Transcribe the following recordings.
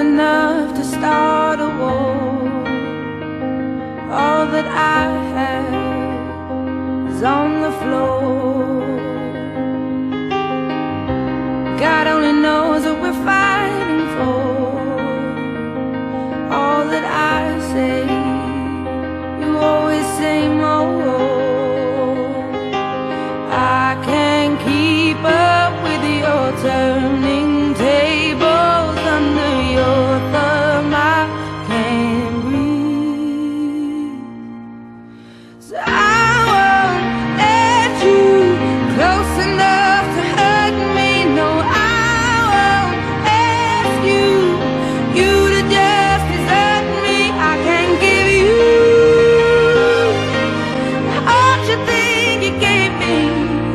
enough to start a war. All that I have is on the floor. God only knows what we're fighting for. All that I say, you always say more. I can't keep up with your turning tables under your thumb. I can't breathe, so I won't let you close enough to hurt me. No, I won't ask you to just desert me. I can't give you all you think you gave me.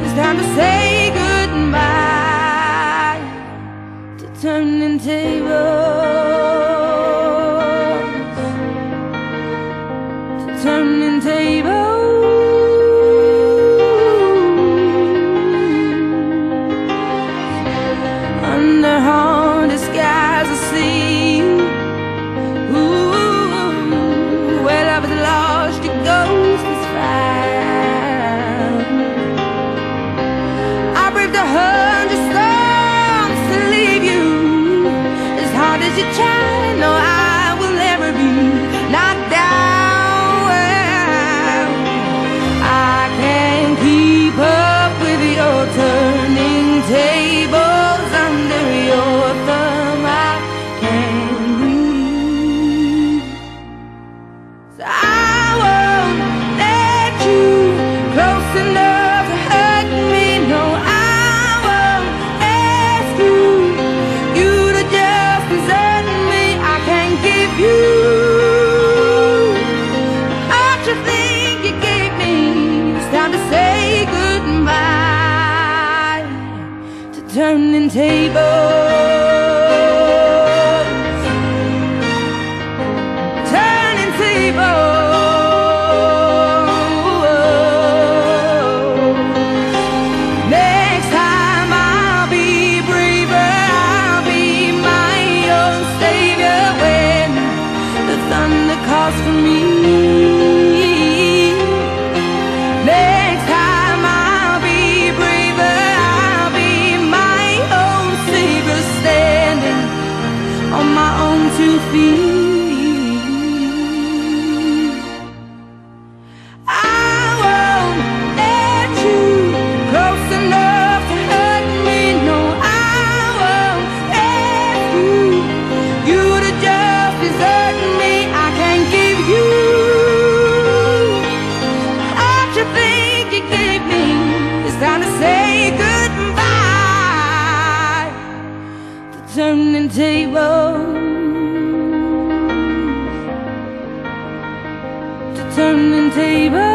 It's time to say goodbye to turning tables, to turning tables. Under haunted skies I see you. Ooh, where love is lost, your ghost is found. I braved 100 storms to leave you. As hard as you try, no, I will never be knocked down. I can't keep up with your turning tables under your thumb. I can't breathe, so I won't let you close enough to hurt me. No, I won't ask you to just desert me. I can't give you all you think you gave me. It's time to say goodbye to turning tables, turning tables. Next time I'll be braver, I'll be my own savior when the thunder calls for me. Next time I'll be braver, I'll be my own savior, standing on my own 2 feet. I won't let you close enough to hurt me. No, I won't ask you to just desert me. I can't give you all you think you gave me. It's time to say goodbye to turning tables, to turning tables.